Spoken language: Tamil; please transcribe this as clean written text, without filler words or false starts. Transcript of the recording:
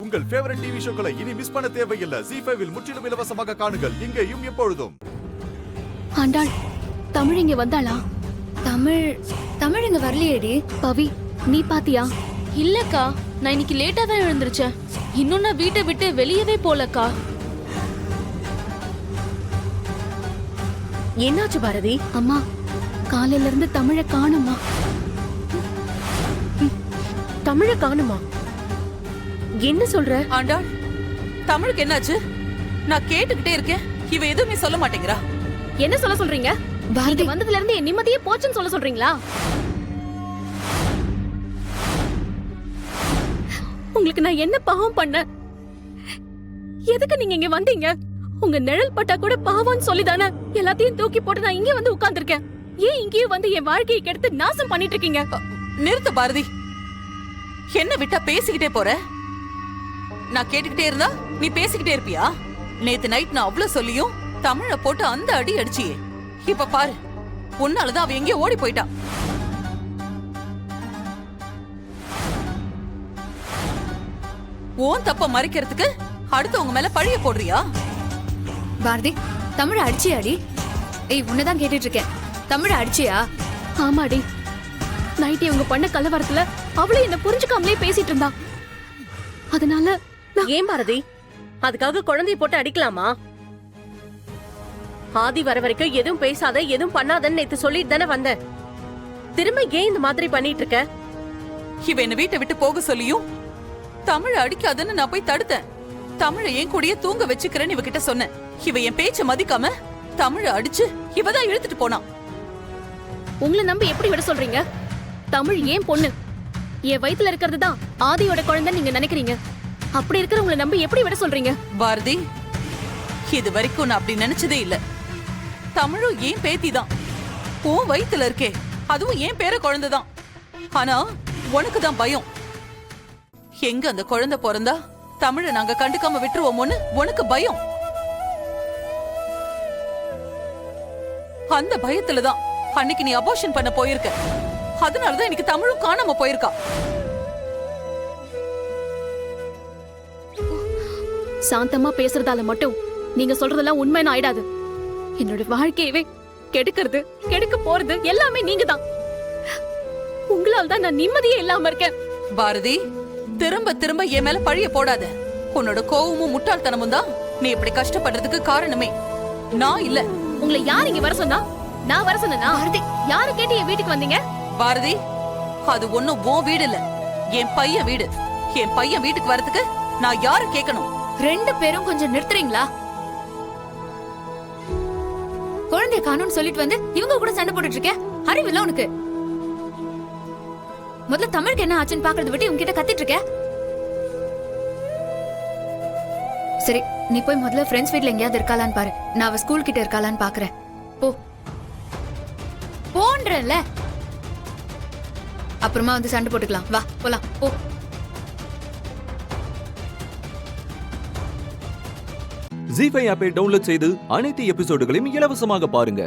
உங்கள் ஃபேவரட் டிவி ஷோக்களை இனி மிஸ் பண்ண தேவையில்லை. ZEE5 இல் முற்றிலும் இலவசமாக காணுங்கள். இங்கேயும் எப்பொழுதும். ஆண்டாள், தமிழ் இங்க வந்தாளா? தமிழ் இங்க வரலையேடி. பவி, நீ பாத்தியா? இல்லக்கா, நான் இன்னைக்கு லேட்டா தான் எழுந்திருச்சேன். இன்னும் நான் வீட்டை விட்டு வெளியவே போலக்கா. என்னாச்சு பாரதி? அம்மா, காலையில இருந்து தமிழை காணுமா? தமிழ காணுமா? என்ன சொல்ற? ஆண்டாள், தமிழுக்கு என்னாச்சு? நான் கேட்டுக்கிட்டே இருக்கேன், இவ எதுவுமே சொல்ல மாட்டேங்கிறா. என்ன சொல்ல சொல்றீங்க? பாரதி வந்ததுல இருந்து என் நிம்மதியே போச்சுன்னு சொல்ல சொல்றீங்களா? உங்களுக்கு நான் என்ன பாவம் பண்ண? எதுக்கு நீங்க இங்க வந்தீங்க? உங்க நிழல் பட்டா கூட பாவம்னு சொல்லிதானே எல்லாத்தையும் தூக்கி போட்டு நான் இங்கே வந்து உட்கார்ந்துருக்கேன். ஏன் இங்கேயே வந்து என் வாழ்க்கையை கெடுத்து நாசம் பண்ணிட்டு இருக்கீங்க? நிறுத்து பாரதி, என்ன விட்டா பேசிக்கிட்டே போற? நான் கேட்டுக்கிட்டே இருந்தா நீ பேசிக்கிட்டே இருப்பியா? நேத்து நைட் நான் அவ்வளவு சொல்லியும் தமிழ போட்டு அந்த அடி அடிச்சியே. இப்ப பாரு, உன்னாலதான் அவ எங்கேயோ ஓடி போயிட்டா. ஓன் தப்ப மறைக்கிறதுக்கு அடுத்தவங்க மேல பழிய போடுறியா? பாரதி, தமிழ அடிச்சியாடி? ஏய், உன்னதான் கேட்டுட்டு இருக்கேன். தமிழ அடிச்சியா? ஆமாடி, நைட் இவங்க பண்ண கலவரத்துல அவளே என்ன புரிஞ்சுக்காமலே பேசிட்டு இருந்தா. அதனால ஏன் பாரதி, அதுக்காக குழந்தைய போட்டு அடிக்கலாமா? ஆதி வர வரைக்கும் எதுவும் பேசாத, எதுவும் பண்ணாதன்னு நேத்து சொல்லிட்டு தானே வந்த. திரும்ப ஏன் இந்த மாதிரி பண்ணிட்டு இருக்க? இவ என்ன வீட்டை விட்டு போக சொல்லியும் தமிழ அடிக்காதன்னு நான் போய் தடுத்தேன். தமிழ என் கூடயே தூங்க வச்சுக்கிறேன்னு இவகிட்ட சொன்னேன். இவ என் பேச்ச மதிக்காம தமிழ அடிச்சு இவதான் இழுத்துட்டு போனான். உங்களை நம்பி எப்படி விட சொல்றீங்க? தமிழ் ஏன் பொண்ணு, என் வயித்துல இருக்கிறது தான் ஆதியோட குழந்தை நீங்க நினைக்கிறீங்க. அப்படி இருக்கிற உங்களை நம்பி எப்படி விட சொல்றீங்க? பாரதி, இது வரைக்கும் நான் அப்படி நினைச்சதே இல்ல. தமிழும் ஏன் பேத்தி தான், உன் வயித்துல இருக்கே, அதுவும் ஏன் பேர குழந்தைதான். ஆனா உனக்கு தான் பயம். எங்க அந்த குழந்தை பிறந்தா தமிழ நாங்க கண்டுக்காம விட்டுருவோமோன்னு உனக்கு பயம். அந்த பயத்துலதான் அன்னைக்கு நீ அபார்ஷன் பண்ண போயிருக்க. அதனாலதான் எனக்கு தமிழும் காணாம போயிருக்கா. சாந்தமா பேசுறதால மட்டும் நீங்க சொல்றதெல்லாம் உண்மைன்னு ஆயிடாது. என்னோட வாழ்க்கையவே கெடுக்கிறது, கெடுக்க போறது எல்லாமே நீங்க தான். உங்களால் தான் நான் நிம்மதியே இல்லாம இருக்கேன். பாரதி, திரும்ப திரும்ப என் மேல பழிய போடாத. உன்னோட கோவமும் முட்டாள்தனமும் தான் நீ இப்படி கஷ்டப்படுறதுக்கு காரணமே. நான் இல்ல. உங்களை யார் இங்க வர சொன்னா? நான் வர சொன்னா? யாரு கேட்டு என் வீட்டுக்கு வந்தீங்க? பாரதி, அது ஒண்ணும் உன் வீடு இல்ல, என் பையன் வீடு. என் பையன் வீட்டுக்கு வரதுக்கு நான் யாரு கேட்கணும்? ரெண்டு பேரும் கொஞ்சம் நிறுத்துறீங்களா? குழந்தைய காணும்னு சொல்லிட்டு வந்து இவங்க கூட சண்டை போட்டுட்டு இருக்க. அறிவில்ல உனக்கு? முதல்ல தமிழுக்கு என்ன ஆச்சுன்னு பாக்குறத விட்டு இவங்க கிட்ட கத்திட்டு இருக்க. சரி, நீ போய் முதல்ல ஃப்ரெண்ட்ஸ் வீட்ல எங்கேயாவது இருக்காளான்னு பாரு. நான் அவ ஸ்கூல் கிட்ட இருக்காளான்னு பாக்குறேன். போ போன்றல, அப்புறமா வந்து சண்டை போட்டுக்கலாம். வா போலாம், போ. ZEE5 ஆப்பை டவுன்லோட் செய்து அனைத்து எபிசோடுகளையும் இலவசமாக பாருங்க.